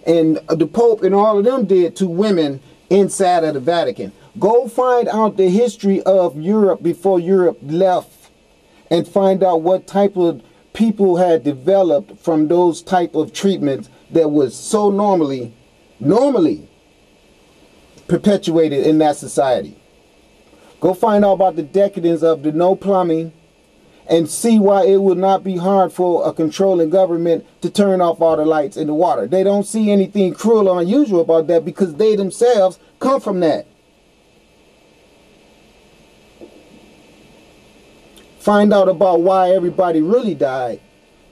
and the Pope and all of them did to women inside of the Vatican. Go find out the history of Europe before Europe left and find out what type of people had developed from those type of treatments that was so normally perpetuated in that society. Go find out about the decadence of the no plumbing and see why it would not be hard for a controlling government to turn off all the lights in the water. They don't see anything cruel or unusual about that because they themselves come from that. Find out about why everybody really died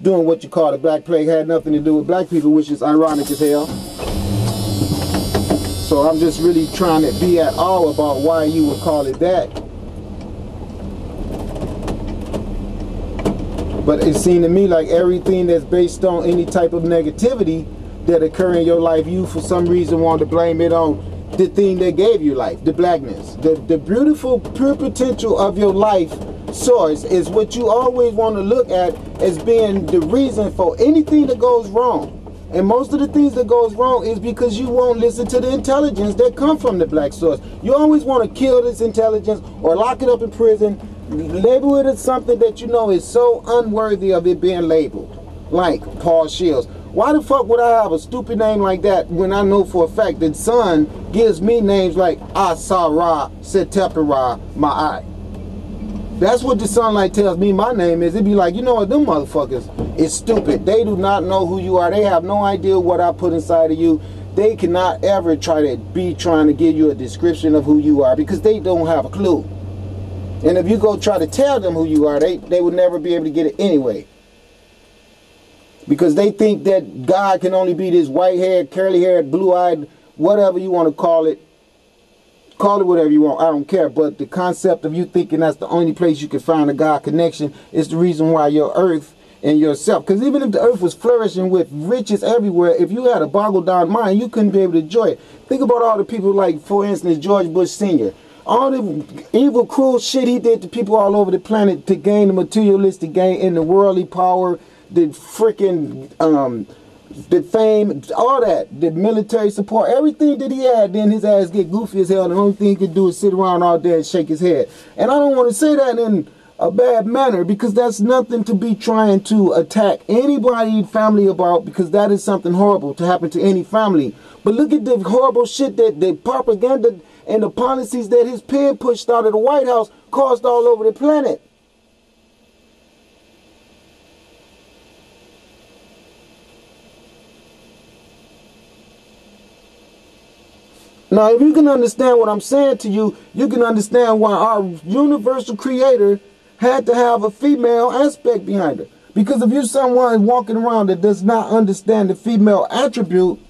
doing what you call the Black Plague. Had nothing to do with black people, which is ironic as hell. So I'm just really trying to be at all about why you would call it that. But it seemed to me like everything that's based on any type of negativity that occur in your life, you for some reason want to blame it on the thing that gave you life, the blackness. The beautiful, pure potential of your life source is what you always want to look at as being the reason for anything that goes wrong. And most of the things that goes wrong is because you won't listen to the intelligence that come from the black source. You always want to kill this intelligence or lock it up in prison, label it as something that you know is so unworthy of it being labeled. Like Paul Shields. Why the fuck would I have a stupid name like that when I know for a fact that Sun gives me names like Asara Setepera Ma'ai? That's what the sunlight tells me my name is. It'd be like, you know what, them motherfuckers is stupid. They do not know who you are. They have no idea what I put inside of you. They cannot ever trying to give you a description of who you are because they don't have a clue. And if you go try to tell them who you are, they would never be able to get it anyway. Because they think that God can only be this white-haired, curly-haired, blue-eyed, whatever you want to call it. Call it whatever you want, I don't care. But the concept of you thinking that's the only place you can find a God connection is the reason why your earth and yourself. Because even if the earth was flourishing with riches everywhere, if you had a boggled down mind, you couldn't be able to enjoy it. Think about all the people like, for instance, George Bush Sr. All the evil, cruel shit he did to people all over the planet to gain the materialistic gain and the worldly power, the freaking the fame, all that, the military support, everything that he had, then his ass get goofy as hell, and the only thing he could do is sit around all day and shake his head. And I don't want to say that in a bad manner, because that's nothing to be trying to attack anybody, family about, because that is something horrible to happen to any family. But look at the horrible shit that the propaganda and the policies that his pen pushed out of the White House caused all over the planet. Now, if you can understand what I'm saying to you, you can understand why our universal creator had to have a female aspect behind it. Because if you're someone walking around that does not understand the female attribute,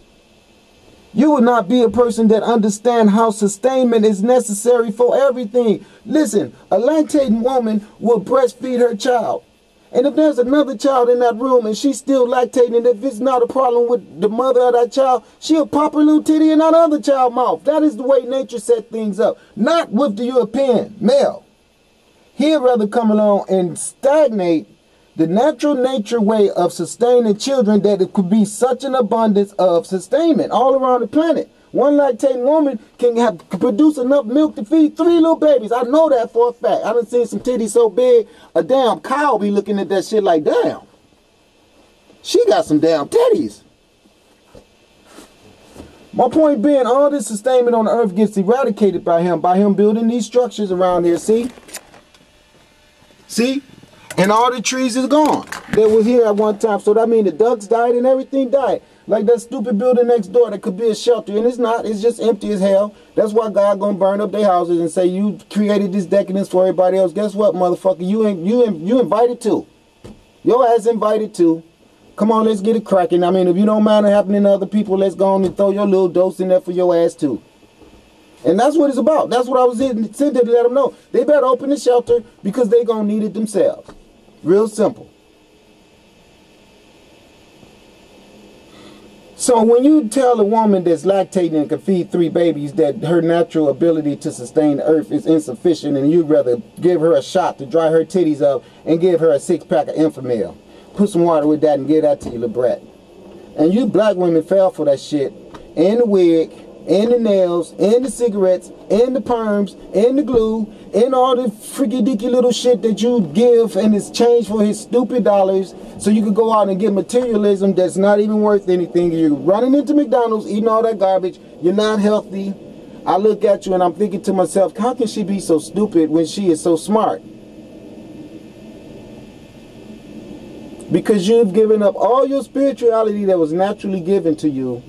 you would not be a person that understands how sustainment is necessary for everything. Listen, a lactating woman will breastfeed her child. And if there's another child in that room and she's still lactating, and if it's not a problem with the mother of that child, she'll pop her little titty in that other child's mouth. That is the way nature set things up. Not with the European male. He'd rather come along and stagnate the natural nature way of sustaining children, that it could be such an abundance of sustainment all around the planet. One lactating woman can produce enough milk to feed 3 little babies. I know that for a fact. I done seen some titties so big, a damn cow be looking at that shit like, damn, she got some damn titties. My point being, all this sustainment on the earth gets eradicated by him building these structures around here, see? See? And all the trees is gone. They was here at one time, so that means the ducks died and everything died. Like that stupid building next door that could be a shelter, and it's not. It's just empty as hell. That's why God gonna burn up their houses and say, you created this decadence for everybody else. Guess what, motherfucker? You invited to. Your ass invited to. Come on, let's get it cracking. I mean, if you don't mind it happening to other people, let's go on and throw your little dose in there for your ass too. And that's what it's about. That's what I was sent to let them know. They better open the shelter because they gonna need it themselves. Real simple. So when you tell a woman that's lactating and can feed 3 babies that her natural ability to sustain the earth is insufficient, and you'd rather give her a shot to dry her titties up and give her a 6-pack of Enfamil, put some water with that and give that to your little brat. And you black women fell for that shit. And the wig, and the nails, and the cigarettes, and the perms, and the glue, and all the freaky dicky little shit that you give in exchange for his stupid dollars, so you could go out and get materialism that's not even worth anything. You're running into McDonald's, eating all that garbage. You're not healthy. I look at you and I'm thinking to myself, how can she be so stupid when she is so smart? Because you've given up all your spirituality that was naturally given to you,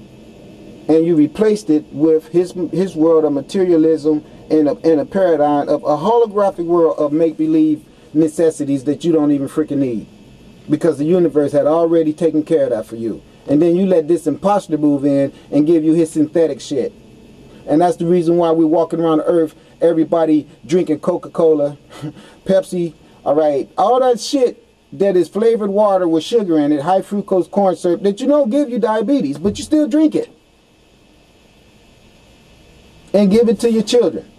and you replaced it with his world of materialism and a paradigm of a holographic world of make-believe necessities that you don't even freaking need, because the universe had already taken care of that for you. And then you let this imposter move in and give you his synthetic shit. And that's the reason why we're walking around the earth, everybody drinking Coca-Cola, Pepsi, all right, all that shit that is flavored water with sugar in it, high fructose corn syrup, that you know give you diabetes, but you still drink it. And give it to your children.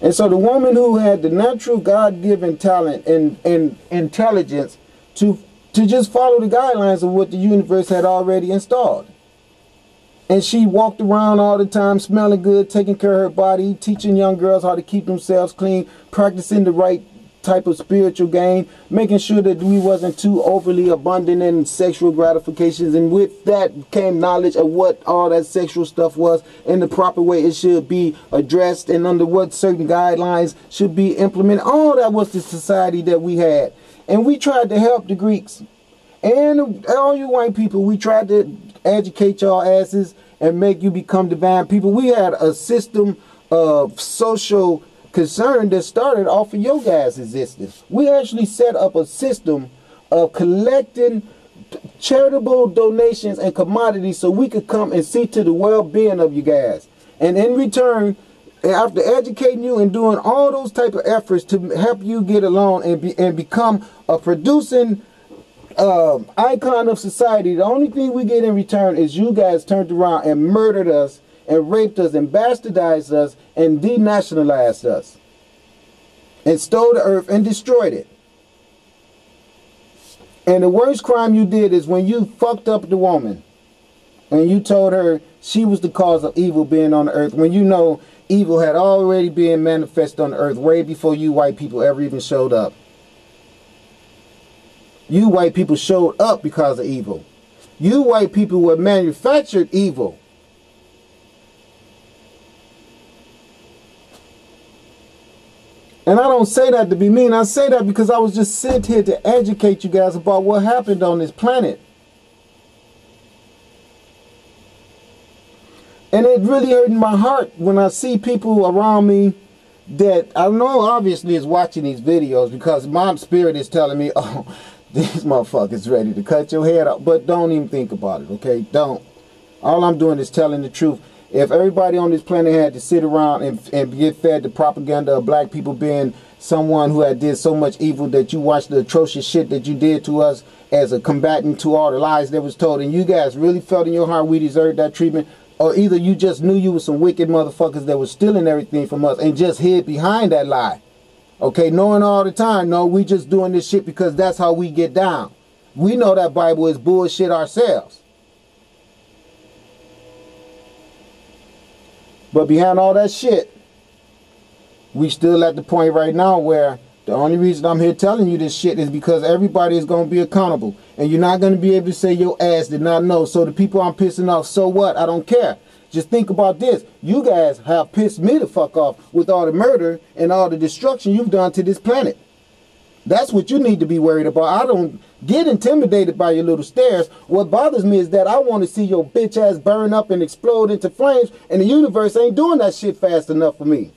And so the woman who had the natural God-given talent and intelligence to just follow the guidelines of what the universe had already installed. And she walked around all the time smelling good, taking care of her body, teaching young girls how to keep themselves clean, practicing the right type of spiritual gain, making sure that we wasn't too overly abundant in sexual gratifications, and with that came knowledge of what all that sexual stuff was in the proper way it should be addressed, and under what certain guidelines should be implemented. All that was the society that we had, and we tried to help the Greeks and all you white people. We tried to educate y'all asses and make you become divine people. We had a system of social concern that started off of your guys' existence. We actually set up a system of collecting charitable donations and commodities so we could come and see to the well-being of you guys. And in return, after educating you and doing all those type of efforts to help you get along and become a producing icon of society, the only thing we get in return is you guys turned around and murdered us and raped us and bastardized us and denationalized us and stole the earth and destroyed it. And the worst crime you did is when you fucked up the woman and you told her she was the cause of evil being on the earth, when you know evil had already been manifested on the earth way before you white people ever even showed up. You white people showed up because of evil. You white people were manufactured evil. And I don't say that to be mean. I say that because I was just sent here to educate you guys about what happened on this planet. And it really hurt my heart when I see people around me that I know obviously is watching these videos, because my spirit is telling me, oh, this motherfucker's ready to cut your head off. But don't even think about it, okay? Don't. All I'm doing is telling the truth. If everybody on this planet had to sit around and get fed the propaganda of black people being someone who had did so much evil, that you watched the atrocious shit that you did to us as a combatant to all the lies that was told, and you guys really felt in your heart we deserved that treatment, or either you just knew you were some wicked motherfuckers that was stealing everything from us and just hid behind that lie. Okay, knowing all the time, no, we just doing this shit because that's how we get down. We know that Bible is bullshit ourselves. But behind all that shit, we still at the point right now where the only reason I'm here telling you this shit is because everybody is going to be accountable. And you're not going to be able to say your ass did not know. So the people I'm pissing off, so what? I don't care. Just think about this. You guys have pissed me the fuck off with all the murder and all the destruction you've done to this planet. That's what you need to be worried about. I don't get intimidated by your little stares. What bothers me is that I want to see your bitch ass burn up and explode into flames, and the universe ain't doing that shit fast enough for me.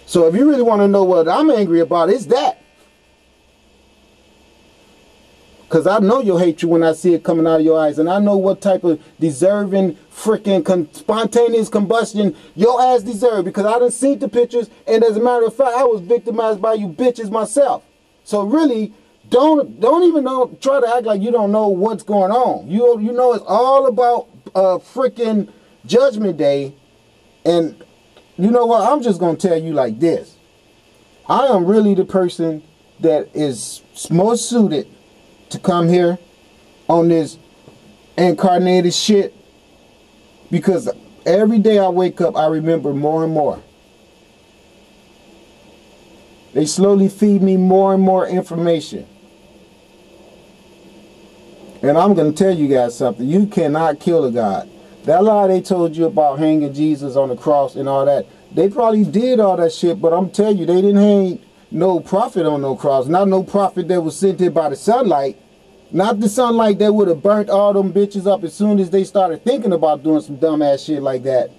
So if you really want to know what I'm angry about, it's that. Because I know your hatred when I see it coming out of your eyes. And I know what type of deserving freaking spontaneous combustion your ass deserve. Because I done seen the pictures. And as a matter of fact, I was victimized by you bitches myself. So really, don't even try to act like you don't know what's going on. You know it's all about freaking Judgment Day. And you know what? I'm just going to tell you like this. I am really the person that is more suited to come here on this incarnated shit, because every day I wake up, I remember more and more. They slowly feed me more and more information. And I'm going to tell you guys something. You cannot kill a God. That lie they told you about hanging Jesus on the cross and all that, they probably did all that shit, but I'm telling you, they didn't hang no prophet on no cross. Not no prophet that was sent here by the sunlight. Not the sunlight that would have burnt all them bitches up as soon as they started thinking about doing some dumbass shit like that.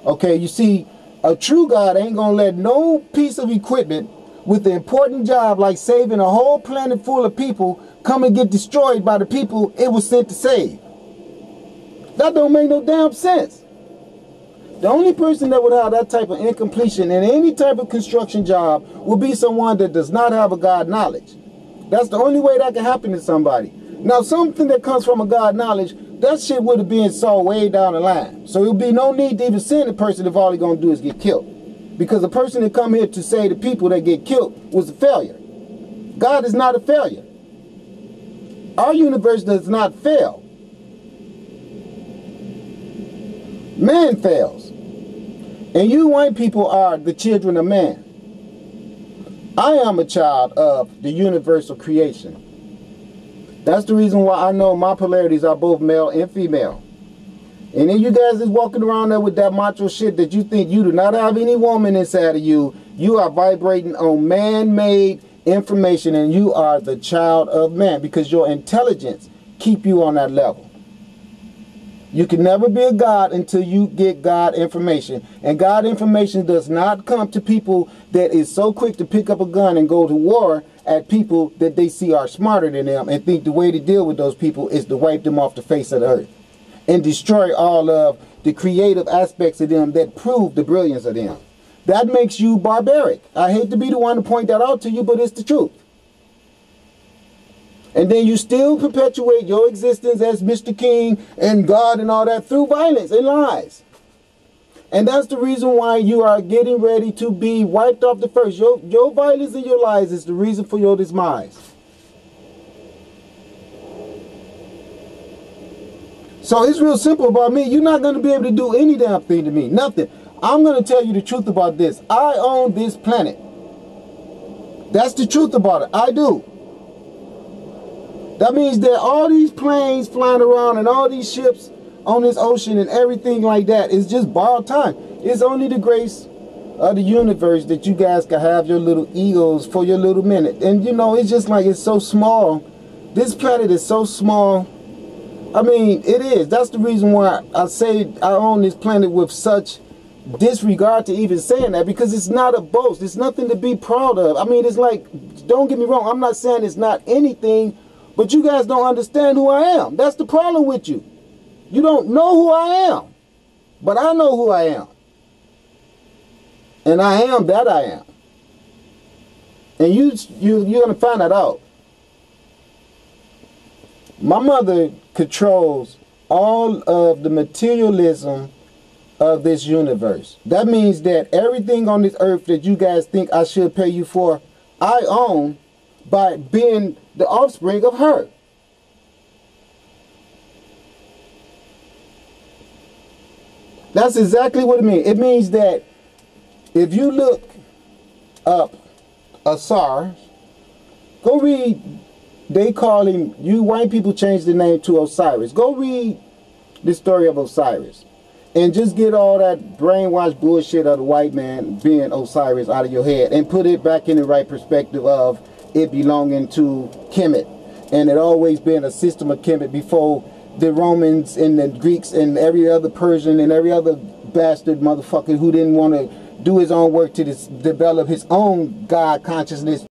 Okay, you see, a true God ain't gonna let no piece of equipment with an important job like saving a whole planet full of people come and get destroyed by the people it was sent to save. That don't make no damn sense. The only person that would have that type of incompletion in any type of construction job would be someone that does not have a God knowledge. That's the only way that can happen to somebody. Now, something that comes from a God knowledge, that shit would have been solved way down the line. So it would be no need to even send a person if all they're going to do is get killed. Because the person that come here to save the people that get killed was a failure. God is not a failure. Our universe does not fail. Man fails. And you white people are the children of man. I am a child of the universal creation. That's the reason why I know my polarities are both male and female. And then you guys is walking around there with that macho shit that you think you do not have any woman inside of you. You are vibrating on man-made information, and you are the child of man because your intelligence keep you on that level. You can never be a God until you get God information. And God information does not come to people that is so quick to pick up a gun and go to war at people that they see are smarter than them and think the way to deal with those people is to wipe them off the face of the earth and destroy all of the creative aspects of them that prove the brilliance of them. That makes you barbaric. I hate to be the one to point that out to you, but it's the truth. And then you still perpetuate your existence as Mr. King and God and all that through violence and lies. And that's the reason why you are getting ready to be wiped off the first. Your violence and your lies is the reason for your demise. So it's real simple about me. You're not going to be able to do any damn thing to me. Nothing. I'm going to tell you the truth about this. I own this planet. That's the truth about it. I do. That means that all these planes flying around and all these ships on this ocean and everything like that is just borrowed time. It's only the grace of the universe that you guys can have your little egos for your little minute. And you know, it's just like it's so small. This planet is so small. I mean, it is. That's the reason why I say I own this planet with such disregard to even saying that, because it's not a boast. It's nothing to be proud of. I mean, it's like, don't get me wrong. I'm not saying it's not anything, but you guys don't understand who I am. That's the problem with you. You don't know who I am, but I know who I am. And I am that I am. And you're going to find that out. My mother controls all of the materialism of this universe. That means that everything on this earth that you guys think I should pay you for, I own by being the offspring of her. That's exactly what it means. It means that if you look up Asar, go read. They call him, you white people changed the name to Osiris. Go read the story of Osiris. And just get all that brainwashed bullshit of the white man being Osiris out of your head. And put it back in the right perspective of it belonging to Kemet. And it always been a system of Kemet before the Romans and the Greeks and every other Persian and every other bastard motherfucker who didn't want to do his own work to develop his own God consciousness.